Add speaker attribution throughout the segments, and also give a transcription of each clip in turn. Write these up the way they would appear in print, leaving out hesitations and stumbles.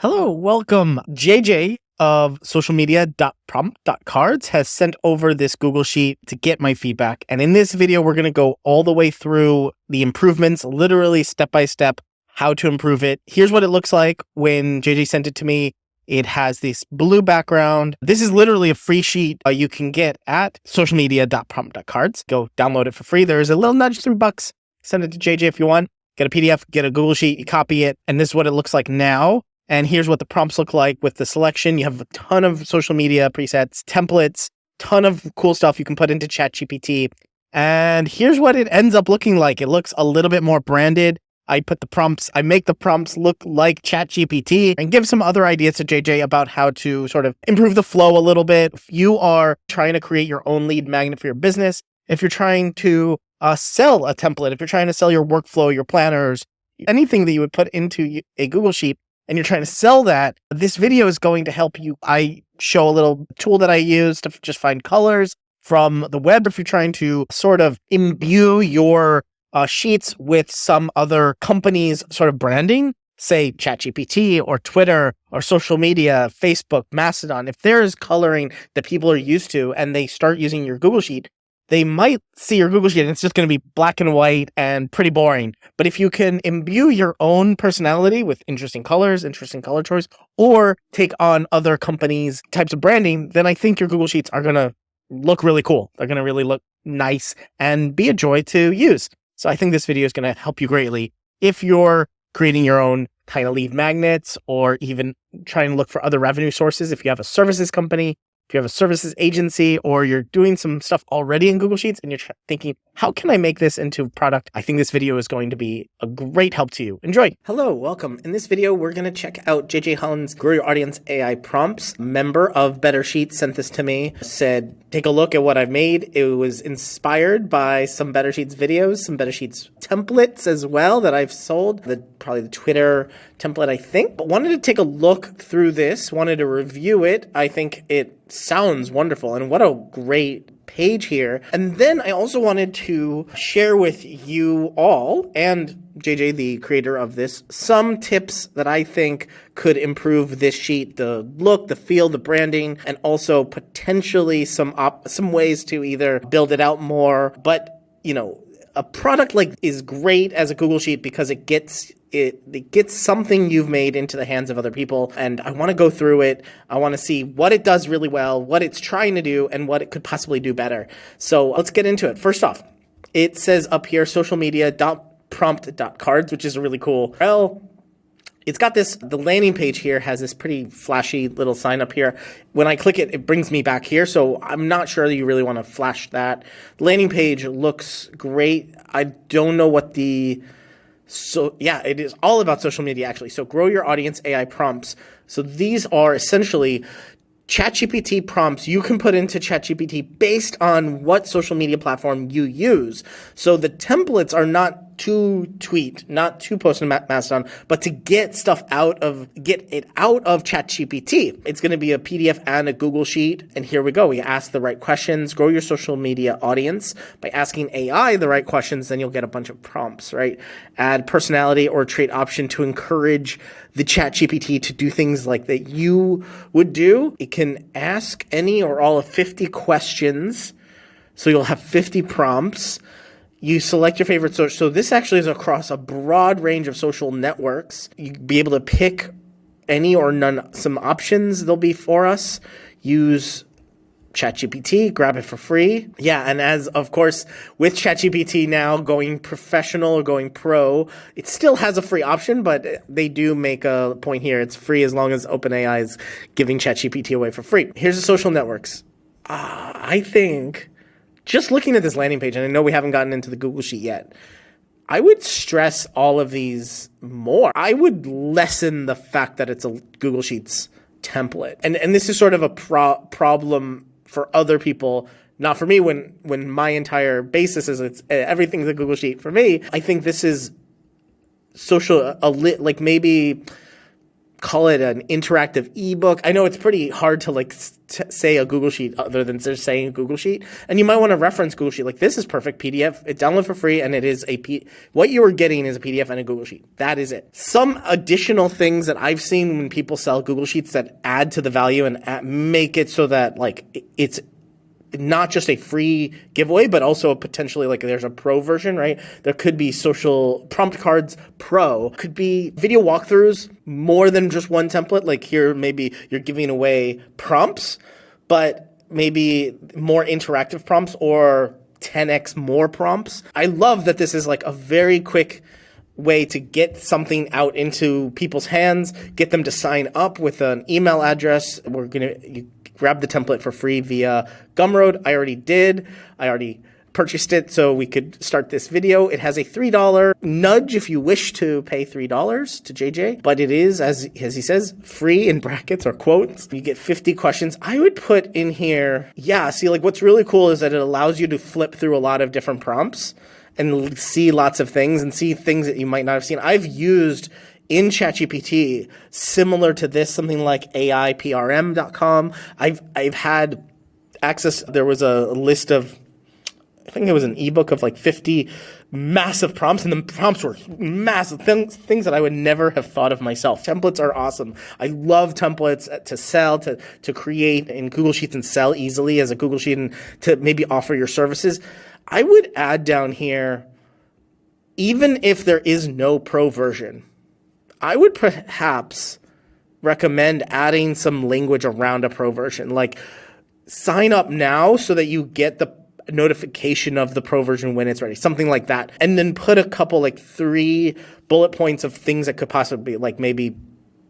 Speaker 1: Hello, welcome. JJ of socialmedia.prompt.cards has sent over this Google Sheet to get my feedback. And in this video, we're going to go all the way through the improvements, literally step by step, how to improve it. Here's what it looks like when JJ sent it to me. It has this blue background. This is literally a free sheet you can get at socialmedia.prompt.cards. Go download it for free. There's a little nudge, $3. Send it to JJ if you want. Get a PDF, get a Google Sheet, you copy it. And this is what it looks like now. And here's what the prompts look like with the selection. You have a ton of social media presets, templates, ton of cool stuff you can put into ChatGPT. And here's what it ends up looking like. It looks a little bit more branded. I make the prompts look like ChatGPT and give some other ideas to JJ about how to sort of improve the flow a little bit. If you are trying to create your own lead magnet for your business, if you're trying to sell a template, if you're trying to sell your workflow, your planners, anything that you would put into a Google Sheet, and you're trying to sell that, this video is going to help you. I show a little tool that I use to just find colors from the web. If you're trying to sort of imbue your sheets with some other company's sort of branding, say ChatGPT or Twitter or social media, Facebook, Mastodon, if there is coloring that people are used to and they start using your Google Sheet, they might see your Google Sheet and it's just going to be black and white and pretty boring. But if you can imbue your own personality with interesting colors, interesting color choice, or take on other companies' types of branding, then I think your Google Sheets are going to look really cool. They're going to really look nice and be a joy to use. So I think this video is going to help you greatly if you're creating your own kind of lead magnets or even trying to look for other revenue sources. If you have a services company, if you have a services agency, or you're doing some stuff already in Google Sheets and you're thinking, how can I make this into a product? I think this video is going to be a great help to you. Enjoy. Hello, welcome. In this video, we're going to check out JJ Holland's Grow Your Audience AI Prompts. Member of Better Sheets sent this to me, said, take a look at what I've made. It was inspired by some Better Sheets videos, some Better Sheets templates as well that I've sold, probably the Twitter template, I think. But wanted to take a look through this, wanted to review it. I think it sounds wonderful, and what a great page here. And then I also wanted to share with you all, and JJ, the creator of this, some tips that I think could improve this sheet, the look, the feel, the branding, and also potentially some ways to either build it out more. But, you know, a product like is great as a Google Sheet because it gets something you've made into the hands of other people. And I want to go through it. I want to see what it does really well, what it's trying to do, and what it could possibly do better. So let's get into it. First off, it says up here, socialmedia.prompt.cards, which is a really cool. Well, it's got the landing page here has this pretty flashy little sign up here. When I click it, it brings me back here. So I'm not sure that you really want to flash that. The landing page looks great. I don't know what so yeah, it is all about social media actually. So Grow Your Audience AI Prompts. So these are essentially ChatGPT prompts you can put into ChatGPT based on what social media platform you use. So the templates are not to tweet, not to post in Mastodon, but to get it out of ChatGPT. It's going to be a PDF and a Google Sheet. And here we go. We ask the right questions. Grow your social media audience by asking AI the right questions. Then you'll get a bunch of prompts, right? Add personality or trait option to encourage the ChatGPT to do things like that you would do. It can ask any or all of 50 questions. So you'll have 50 prompts. You select your favorite social. So this actually is across a broad range of social networks. You'll be able to pick any or none, some options there'll be for us. Use ChatGPT, grab it for free. Yeah, and as of course, with ChatGPT now going professional or going pro, it still has a free option, but they do make a point here. It's free as long as OpenAI is giving ChatGPT away for free. Here's the social networks. I think just looking at this landing page, and I know we haven't gotten into the Google Sheet yet, I would stress all of these more. I would lessen the fact that it's a Google Sheets template. And this is sort of a problem for other people, not for me, when my entire basis is everything's a Google Sheet for me. I think this is social, like maybe call it an interactive ebook. I know it's pretty hard to like say a Google Sheet other than just saying a Google Sheet. And you might want to reference Google Sheet. Like, this is perfect PDF. It's download for free, and it is what you are getting is a PDF and a Google Sheet. That is it. Some additional things that I've seen when people sell Google Sheets that add to the value and make it so that like it's not just a free giveaway, but also potentially like there's a pro version, right? There could be social prompt cards pro, could be video walkthroughs, more than just one template. Like here, maybe you're giving away prompts, but maybe more interactive prompts or 10x more prompts. I love that this is like a very quick way to get something out into people's hands, get them to sign up with an email address. You grab the template for free via Gumroad. I already did. I already purchased it so we could start this video. It has a $3 nudge if you wish to pay $3 to JJ, but it is, as he says, free in brackets or quotes. You get 50 questions. I would put in here, see, like what's really cool is that it allows you to flip through a lot of different prompts and see lots of things and see things that you might not have seen. I've used in ChatGPT similar to this, something like AIPRM.com. I've had access. There was a list of, I think it was an ebook of like 50 massive prompts, and the prompts were massive things that I would never have thought of myself. Templates are awesome. I love templates to sell, to create in Google Sheets and sell easily as a Google Sheet and to maybe offer your services. I would add down here, even if there is no pro version, I would perhaps recommend adding some language around a pro version, like sign up now so that you get the notification of the pro version when it's ready, something like that. And then put a couple, like 3 bullet points of things that could possibly be like maybe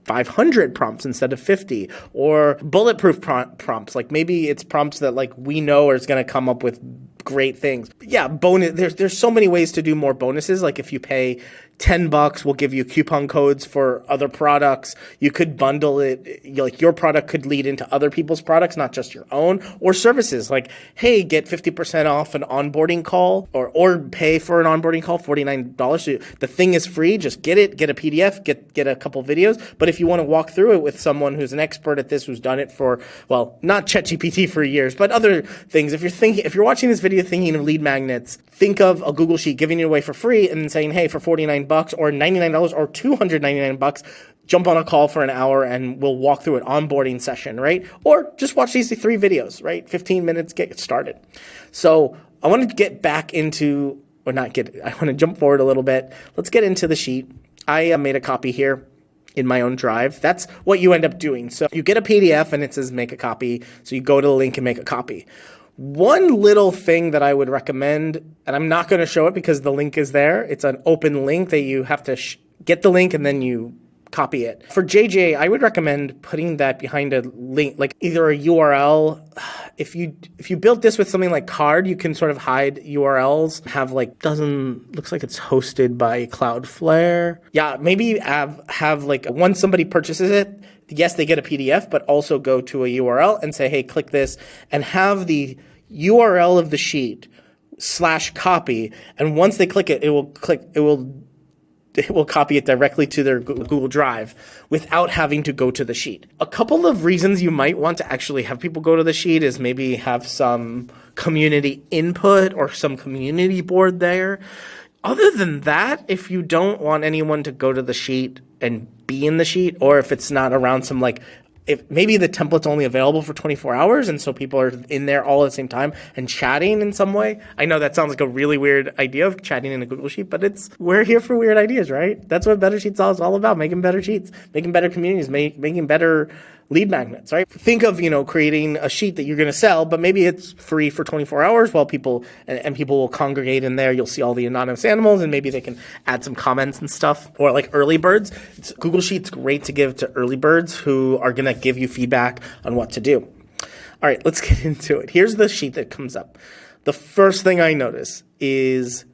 Speaker 1: 500 prompts instead of 50, or bulletproof prompts. Like maybe it's prompts that like we know is going to come up with great things. Yeah, bonus. There's so many ways to do more bonuses. Like if you pay $10, we'll give you coupon codes for other products. You could bundle it. Like your product could lead into other people's products, not just your own, or services. Like, hey, get 50% off an onboarding call, or pay for an onboarding call, $49. So the thing is free. Just get it, get a PDF, get a couple videos. But if you want to walk through it with someone who's an expert at this, who's done it for, well, not ChatGPT for years, but other things. If you're watching this video thinking of lead magnets, think of a Google Sheet giving it away for free and then saying, hey, for $49 or $99 or $299, jump on a call for an hour and we'll walk through an onboarding session, right? Or just watch these 3 videos, right? 15 minutes, get started. So I want to get back into, I want to jump forward a little bit. Let's get into the sheet. I made a copy here in my own drive. That's what you end up doing. So you get a PDF and it says make a copy. So you go to the link and make a copy. One little thing that I would recommend, and I'm not going to show it because the link is there. It's an open link that you have to get the link and then you copy it. For JJ, I would recommend putting that behind a link, like either a URL. If you built this with something like Card, you can sort of hide URLs. Looks like it's hosted by Cloudflare. Yeah, maybe have like once somebody purchases it, yes, they get a PDF, but also go to a URL and say, hey, click this, and have the URL of the sheet /copy. And once they click it, it will copy it directly to their Google Drive without having to go to the sheet. A couple of reasons you might want to actually have people go to the sheet is maybe have some community input or some community board there. Other than that, if you don't want anyone to go to the sheet and be in the sheet, or if it's not around some if maybe the template's only available for 24 hours and so people are in there all at the same time and chatting in some way. I know that sounds like a really weird idea of chatting in a Google Sheet, but we're here for weird ideas, right? That's what Better Sheets is all about, making better sheets, making better communities, making better lead magnets, right? Think of, creating a sheet that you're going to sell, but maybe it's free for 24 hours while people will congregate in there. You'll see all the anonymous animals and maybe they can add some comments and stuff. Or like early birds. Google Sheets great to give to early birds who are going to give you feedback on what to do. All right, let's get into it. Here's the sheet that comes up. The first thing I notice is,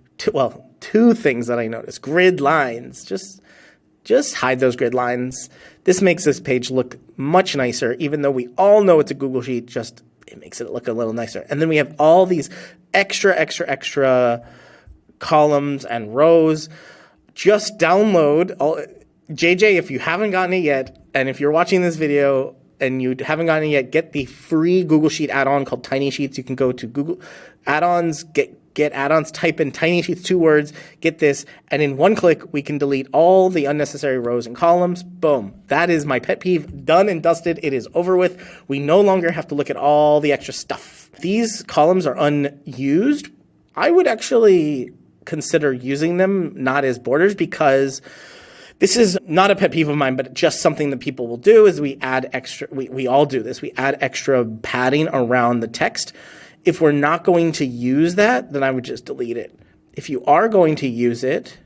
Speaker 1: two things that I notice. Grid lines. Just hide those grid lines. This makes this page look much nicer, even though we all know it's a Google Sheet, it makes it look a little nicer. And then we have all these extra columns and rows. Just download JJ, if you haven't gotten it yet, and if you're watching this video and you haven't gotten it yet, get the free Google Sheet add-on called Tiny Sheets. You can go to Google Add-ons, get add-ons, type in Tiny Sheets, 2 words, get this, and in one click, we can delete all the unnecessary rows and columns. Boom. That is my pet peeve. Done and dusted. It is over with. We no longer have to look at all the extra stuff. These columns are unused. I would actually consider using them not as borders, because this is not a pet peeve of mine, but just something that people will do is we add extra, we all do this, we add extra padding around the text. If we're not going to use that, then I would just delete it. If you are going to use it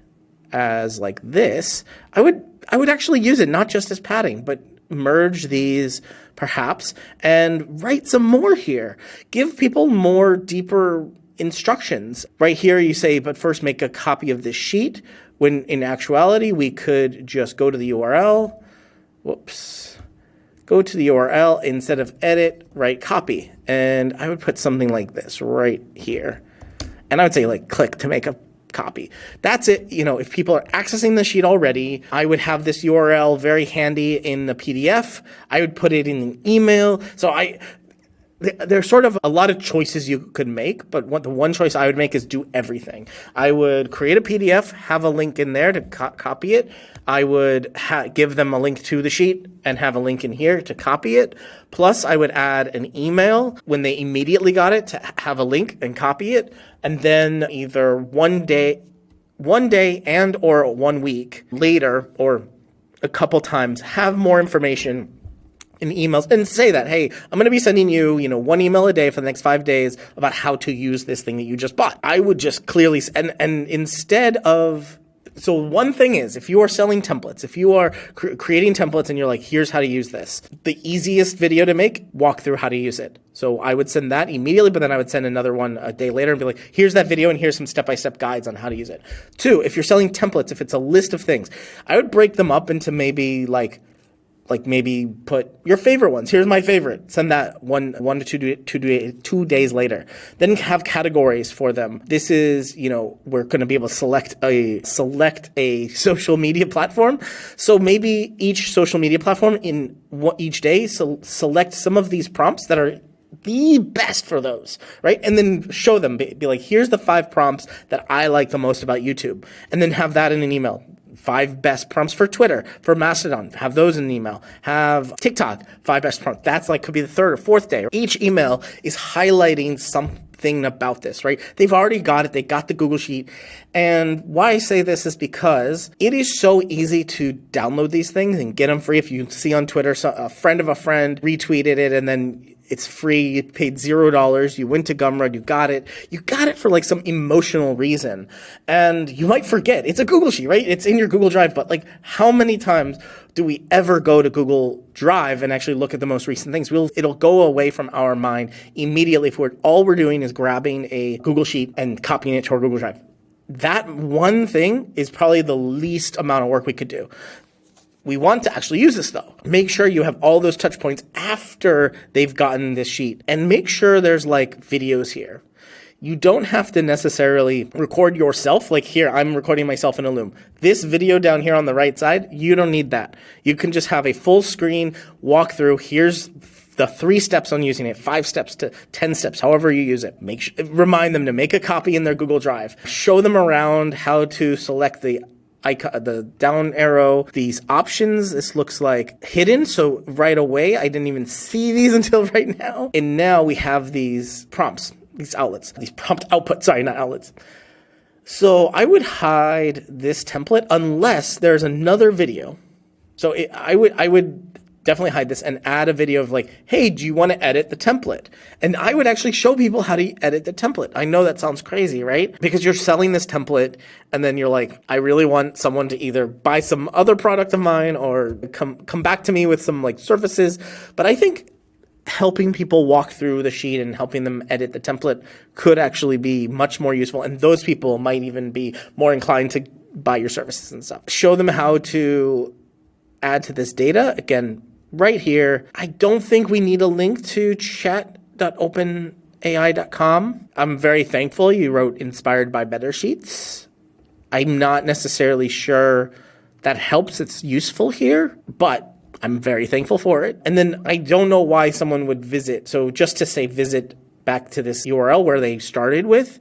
Speaker 1: as like this, I would actually use it not just as padding, but merge these perhaps and write some more here. Give people more deeper instructions. Right here you say, but first make a copy of this sheet, when in actuality we could just go to the URL. Go to the URL, instead of edit, write copy. And I would put something like this right here. And I would say like click to make a copy. That's it. You know, if people are accessing the sheet already, I would have this URL very handy in the PDF. I would put it in an email. So there's sort of a lot of choices you could make, but the one choice I would make is do everything. I would create a PDF, have a link in there to copy it. I would give them a link to the sheet and have a link in here to copy it. Plus, I would add an email when they immediately got it to have a link and copy it. And then either one day and or 1 week later, or a couple times, have more information in emails and say that, hey, I'm going to be sending you, 1 email a day for the next 5 days about how to use this thing that you just bought. I would just clearly, and instead of, so one thing is, if you are selling templates, if you are creating templates and you're like, here's how to use this, the easiest video to make, walk through how to use it. So I would send that immediately, but then I would send another one a day later and be like, here's that video and here's some step-by-step guides on how to use it. 2, if you're selling templates, if it's a list of things, I would break them up into maybe maybe put your favorite ones. Here's my favorite. Send that one to 2 days later. Then have categories for them. This is, we're going to be able to select a social media platform. So maybe each social media platform in each day, select some of these prompts that are the best for those, right? And then show them, be like, here's the 5 prompts that I like the most about YouTube. And then have that in an email. 5 best prompts for Twitter, for Mastodon, have those in an email. Have TikTok, 5 best prompts. That's could be the 3rd or 4th day. Each email is highlighting something about this, right? They've already got it. They got the Google Sheet. And why I say this is because it is so easy to download these things and get them free. If you see on Twitter, a friend of a friend retweeted it and then it's free. You paid $0. You went to Gumroad. You got it. You got it for some emotional reason. And you might forget. It's a Google Sheet, right? It's in your Google Drive. But how many times do we ever go to Google Drive and actually look at the most recent things? It'll go away from our mind immediately if all we're doing is grabbing a Google Sheet and copying it to our Google Drive. That one thing is probably the least amount of work we could do. We want to actually use this though. Make sure you have all those touch points after they've gotten this sheet, and make sure there's videos here. You don't have to necessarily record yourself. Here, I'm recording myself in a Loom. This video down here on the right side, you don't need that. You can just have a full screen walkthrough. Here's the 3 steps on using it, 5 steps to 10 steps, however you use it. Remind them to make a copy in their Google Drive. Show them around how to select the down arrow, these options. This looks like hidden. So right away, I didn't even see these until right now. And now we have these prompts, these outlets, these prompt outputs, sorry, not outlets. So I would hide this template unless there's another video. So I would definitely hide this and add a video of hey, do you want to edit the template? And I would actually show people how to edit the template. I know that sounds crazy, right? Because you're selling this template and then you're like, I really want someone to either buy some other product of mine or come back to me with some services. But I think helping people walk through the sheet and helping them edit the template could actually be much more useful. And those people might even be more inclined to buy your services and stuff. Show them how to add to this data. Again, right here. I don't think we need a link to chat.openai.com. I'm very thankful you wrote inspired by better sheets. I'm not necessarily sure That helps. It's useful here, but I'm very thankful for it. And then I don't know why someone would visit. So just to say visit back to this URL where they started with,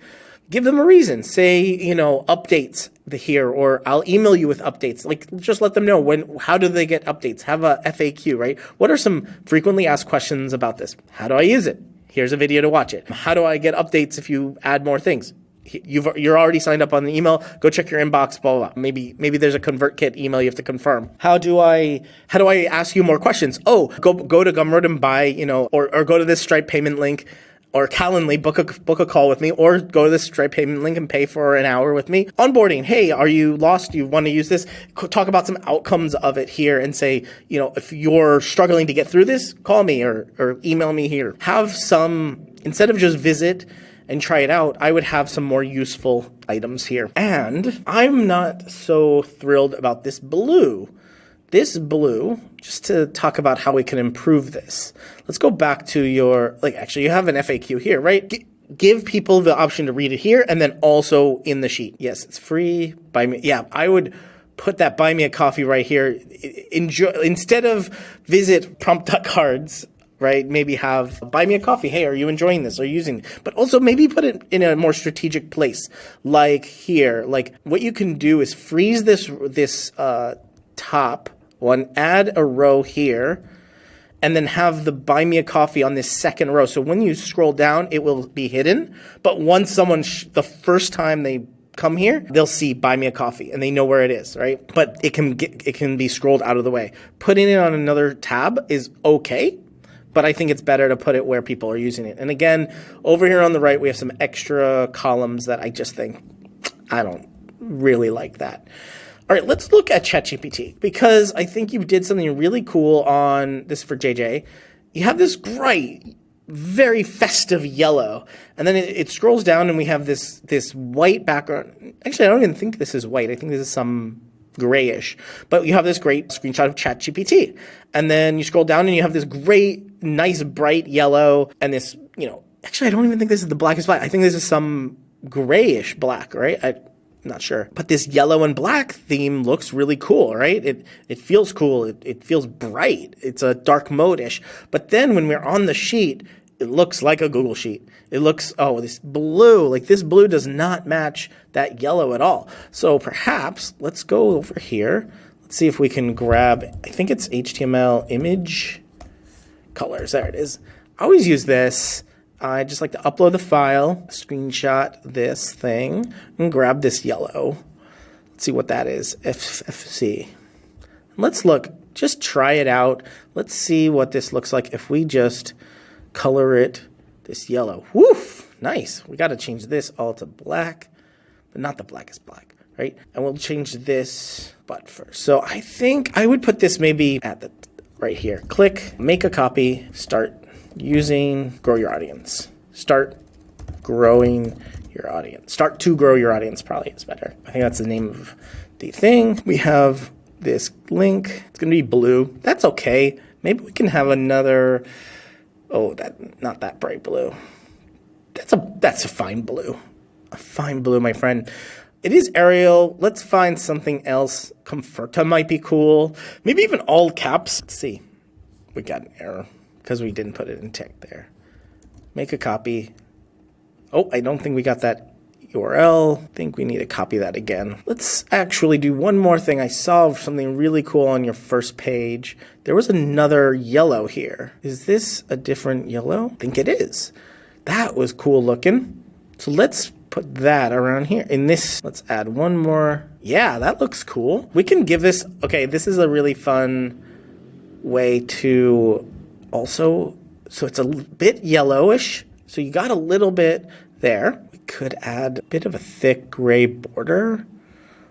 Speaker 1: give them a reason. Say, updates here, or I'll email you with updates. Like, just let them know how do they get updates? Have a FAQ, right? What are some frequently asked questions about this? How do I use it? Here's a video to watch it. How do I get updates if you add more things? You're already signed up on the email. Go check your inbox, blah, blah, blah. Maybe there's a ConvertKit email you have to confirm. How do I ask you more questions? Oh, go to Gumroad and buy, or go to this Stripe payment link, or Calendly, book a call with me, or go to this Stripe payment link and pay for an hour with me. Onboarding. Hey, are you lost? Do you want to use this? Talk about some outcomes of it here and say, if you're struggling to get through this, call me or email me here. Have some, instead of just visit and try it out, I would have some more useful items here. And I'm not so thrilled about this blue. This blue, just to talk about how we can improve this. Let's go back to you have an FAQ here, right? Give people the option to read it here and then also in the sheet. Yes, it's free. Buy me. Yeah, I would put that buy me a coffee right here. Enjoy, instead of visit prompt.cards, right? Maybe have buy me a coffee. Hey, are you enjoying this? Are you using it? But also maybe put it in a more strategic place, like here. Like what you can do is freeze this top one, add a row here, and then have the buy me a coffee on this second row. So when you scroll down, it will be hidden. But once someone, the first time they come here, they'll see buy me a coffee and they know where it is, right? But it can be scrolled out of the way. Putting it on another tab is okay, but I think it's better to put it where people are using it. And again, over here on the right, we have some extra columns that I just think, I don't really like that. All right, let's look at ChatGPT, because I think you did something really cool on this for JJ. You have this bright, very festive yellow, and then it scrolls down and we have this white background. Actually, I don't even think this is white. I think this is some grayish, but you have this great screenshot of ChatGPT. And then you scroll down and you have this great, nice, bright yellow and this, actually, I don't even think this is the blackest black. I think this is some grayish black, right? I'm not sure. But this yellow and black theme looks really cool, right? It feels cool. It feels bright. It's a dark mode-ish. But then when we're on the sheet, it looks like a Google sheet. It looks, this blue, this blue does not match that yellow at all. So perhaps let's go over here. Let's see if we can grab, I think it's HTML image colors. There it is. I always use this. I just like to upload the file, screenshot this thing, and grab this yellow. Let's see what that is, FC. Let's look, just try it out. Let's see what this looks like if we just color it this yellow. Woof, nice. We got to change this all to black, but not the blackest black, right? And we'll change this but first. So I think I would put this maybe at the right here. Click, make a copy, start using, grow your audience. Start growing your audience. Start to grow your audience probably is better. I think that's the name of the thing. We have this link. It's going to be blue. That's okay. Maybe we can have another, not that bright blue. That's a fine blue. A fine blue, my friend. It is Arial. Let's find something else. Comforta might be cool. Maybe even all caps. Let's see. We got an error because we didn't put it in tech there. Make a copy. Oh, I don't think we got that URL. I think we need to copy that again. Let's actually do one more thing. I saw something really cool on your first page. There was another yellow here. Is this a different yellow? I think it is. That was cool looking. So let's put that around here. In this, let's add one more. Yeah, that looks cool. We can give this, okay, this is a really fun way to also, so it's a bit yellowish. So you got a little bit there. We could add a bit of a thick gray border,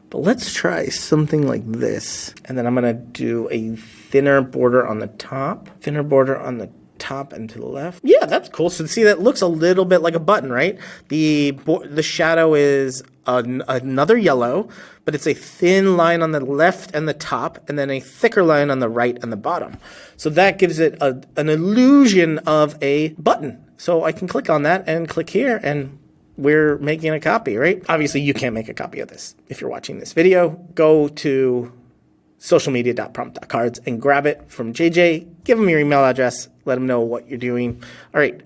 Speaker 1: but let's try something like this. And then I'm gonna do a thinner border on the top, and to the left. Yeah, that's cool. So see, that looks a little bit like a button, right? The shadow is another yellow, but it's a thin line on the left and the top, and then a thicker line on the right and the bottom. So that gives it an illusion of a button. So I can click on that and click here, and we're making a copy, right? Obviously, you can't make a copy of this. If you're watching this video, go to socialmedia.prompt.cards and grab it from JJ. Give him your email address. Let him know what you're doing. All right.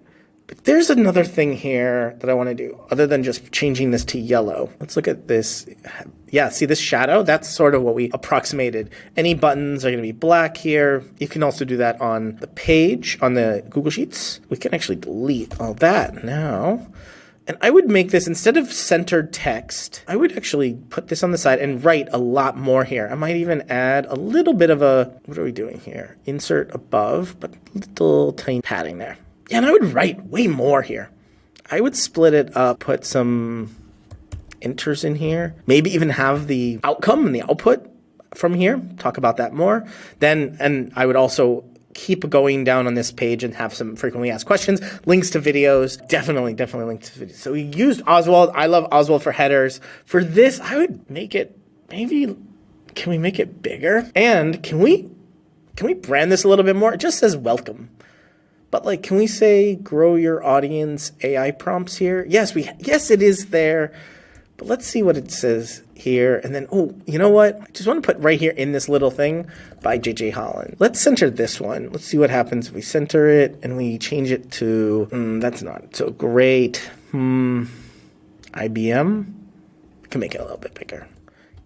Speaker 1: But there's another thing here that I want to do other than just changing this to yellow. Let's look at this. Yeah, see this shadow? That's sort of what we approximated. Any buttons are going to be black here. You can also do that on the page, on the Google Sheets. We can actually delete all that now. And I would make this, instead of centered text, I would actually put this on the side and write a lot more here. I might even add a little bit of a, what are we doing here? Insert above, but little tiny padding there. Yeah, and I would write way more here. I would split it up, put some enters in here, maybe even have the outcome and the output from here, talk about that more. Then, and I would also keep going down on this page and have some frequently asked questions, links to videos, definitely links to videos. So we used Oswald. I love Oswald for headers. For this, I would make it, maybe, can we make it bigger? And can we brand this a little bit more? It just says welcome. But like, can we say grow your audience AI prompts here? Yes, it is there. But let's see what it says here. And then, oh, you know what? I just want to put right here in this little thing by JJ Holland. Let's center this one. Let's see what happens if we center it and we change it to, that's not so great. IBM. We can make it a little bit bigger.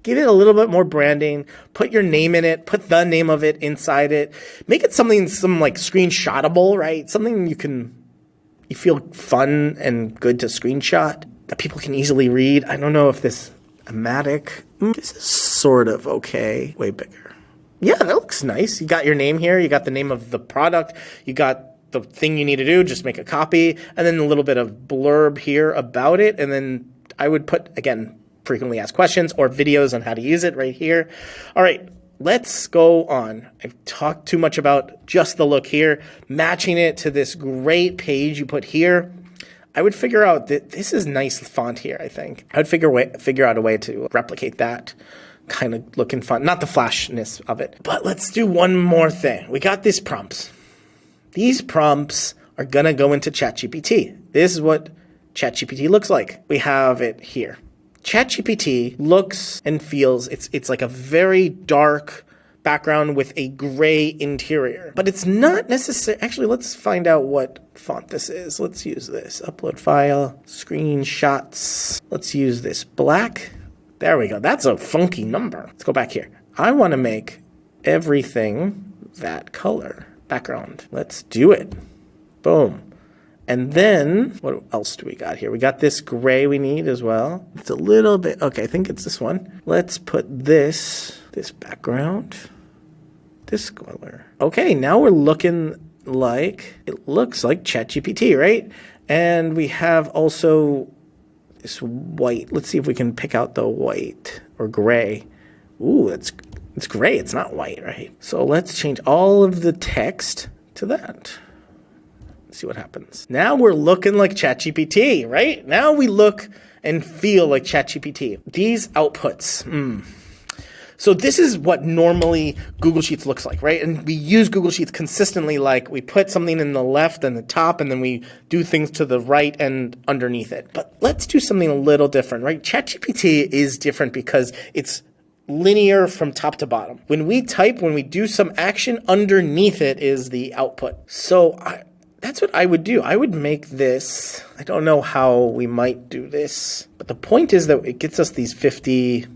Speaker 1: Give it a little bit more branding. Put your name in it. Put the name of it inside it. Make it something, some like screenshotable, right? Something you feel fun and good to screenshot that people can easily read. I don't know if this Amatic, this is sort of okay. Way bigger. Yeah, that looks nice. You got your name here. You got the name of the product. You got the thing you need to do. Just make a copy. And then a little bit of blurb here about it. And then I would put, again, frequently asked questions or videos on how to use it right here. All right, let's go on. I've talked too much about just the look here, matching it to this great page you put here. I would figure out that this is nice font here, I think. I would figure out a way to replicate that kind of looking font, not the flashness of it. But let's do one more thing. We got these prompts. These prompts are going to go into ChatGPT. This is what ChatGPT looks like. We have it here. ChatGPT looks and feels, it's like a very dark background with a gray interior. But it's not necessary. Actually, let's find out what font this is. Let's use this. Upload file, screenshots. Let's use this black. There we go. That's a funky number. Let's go back here. I want to make everything that color background. Let's do it. Boom. And then, what else do we got here? We got this gray we need as well. It's a little bit, okay, I think it's this one. Let's put this background, this color. Okay, now we're looking like, it looks like ChatGPT, right? And we have also this white. Let's see if we can pick out the white or gray. Ooh, it's gray, it's not white, right? So let's change all of the text to that. See what happens. Now we're looking like ChatGPT, right? Now we look and feel like ChatGPT. These outputs. So this is what normally Google Sheets looks like, right? And we use Google Sheets consistently, like we put something in the left and the top, and then we do things to the right and underneath it. But let's do something a little different, right? ChatGPT is different because it's linear from top to bottom. When we type, when we do some action, underneath it is the output. So that's what I would do. I would make this, I don't know how we might do this, but the point is that it gets us these 50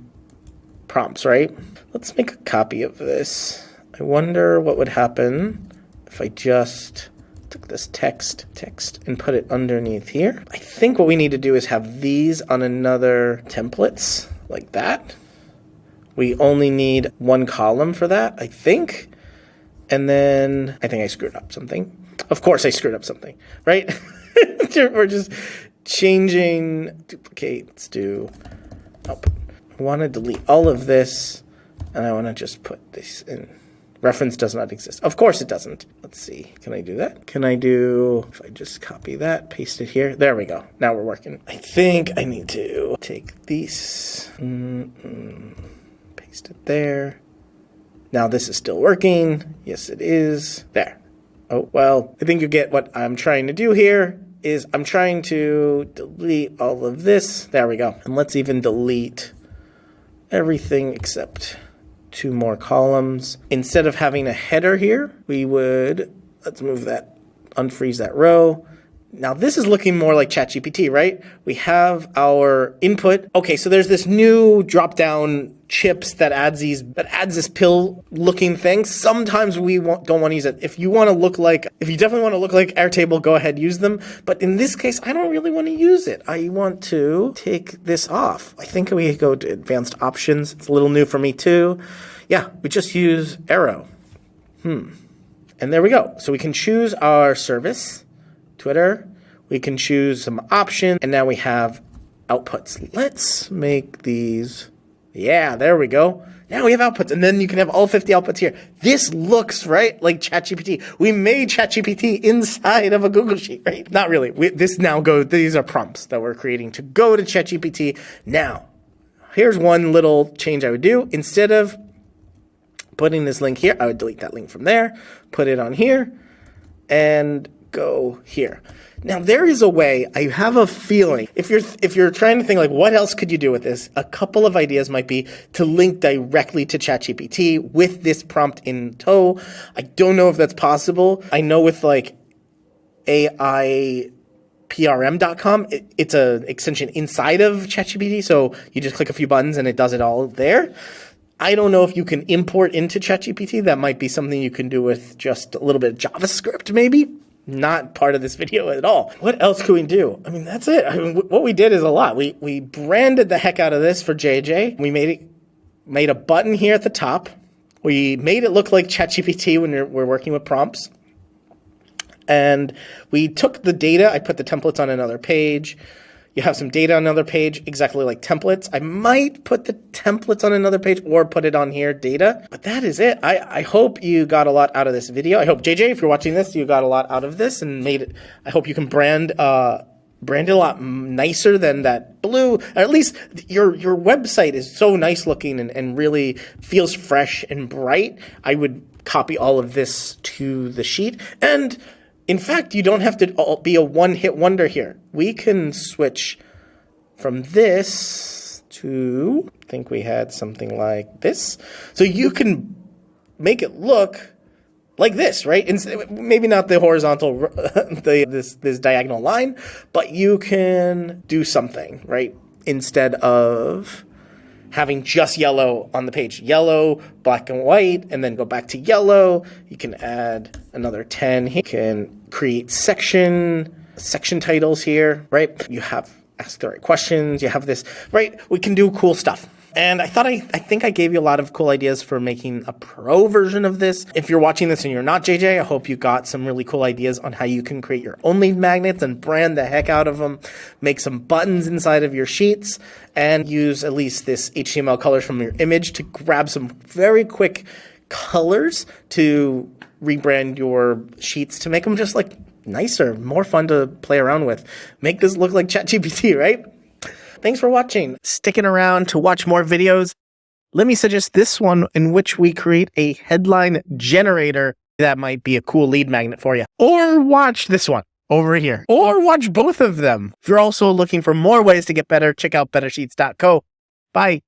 Speaker 1: prompts, right? Let's make a copy of this. I wonder what would happen if I just took this text, and put it underneath here. I think what we need to do is have these on another templates like that. We only need one column for that, I think. And then I think I screwed up something. Of course I screwed up something, right? We're just changing, duplicate, let's do, I want to delete all of this, and I want to just put this in. Reference does not exist. Of course it doesn't. Let's see, can I do that? Can I do, if I just copy that, paste it here, there we go. Now we're working. I think I need to take these, paste it there. Now this is still working. Yes, it is. There. Oh, well, I think you get what I'm trying to do here is I'm trying to delete all of this. There we go. And let's even delete everything except 2 more columns. Instead of having a header here, we would, let's move that, unfreeze that row. Now this is looking more like ChatGPT, right? We have our input. Okay, so there's this new drop-down chips that adds this pill-looking thing. Sometimes we don't want to use it. If you definitely want to look like Airtable, go ahead, use them. But in this case, I don't really want to use it. I want to take this off. I think we go to advanced options. It's a little new for me too. Yeah, we just use arrow. And there we go. So we can choose our service. Twitter, we can choose some options, and now we have outputs. Let's make these, yeah, there we go. Now we have outputs, and then you can have all 50 outputs here. This looks, right, like ChatGPT. We made ChatGPT inside of a Google Sheet, right? Not really. These are prompts that we're creating to go to ChatGPT. Now, here's one little change I would do. Instead of putting this link here, I would delete that link from there, put it on here, and go here. Now there is a way, I have a feeling, if you're trying to think like what else could you do with this, a couple of ideas might be to link directly to ChatGPT with this prompt in tow. I don't know if that's possible. I know with like AIPRM.com, it's an extension inside of ChatGPT, so you just click a few buttons and it does it all there. I don't know if you can import into ChatGPT. That might be something you can do with just a little bit of JavaScript maybe. Not part of this video at all. What else could we do? I mean, that's it. I mean, what we did is a lot. We branded the heck out of this for JJ. We made a button here at the top. We made it look like ChatGPT when we're working with prompts. And we took the data. I put the templates on another page. You have some data on another page, exactly like templates. I might put the templates on another page or put it on here, data. But that is it. I hope you got a lot out of this video. I hope, JJ, if you're watching this, you got a lot out of this and made it. I hope you can brand it a lot nicer than that blue. Or at least your website is so nice looking and really feels fresh and bright. I would copy all of this to the sheet. And in fact, you don't have to be a one-hit wonder here. We can switch from this to, I think we had something like this. So you can make it look like this, right? Maybe not the horizontal, this diagonal line, but you can do something, right? Instead of having just yellow on the page, yellow, black and white, and then go back to yellow. You can add another 10 here. You can create section titles here, right? You have ask the right questions. You have this, right? We can do cool stuff. And I think I gave you a lot of cool ideas for making a pro version of this. If you're watching this and you're not JJ, I hope you got some really cool ideas on how you can create your own lead magnets and brand the heck out of them, make some buttons inside of your sheets, and use at least this HTML colors from your image to grab some very quick colors to rebrand your sheets to make them just like nicer, more fun to play around with. Make this look like ChatGPT, right? Thanks for watching. Sticking around to watch more videos. Let me suggest this one in which we create a headline generator that might be a cool lead magnet for you. Or watch this one over here. Or watch both of them. If you're also looking for more ways to get better, check out bettersheets.co. Bye.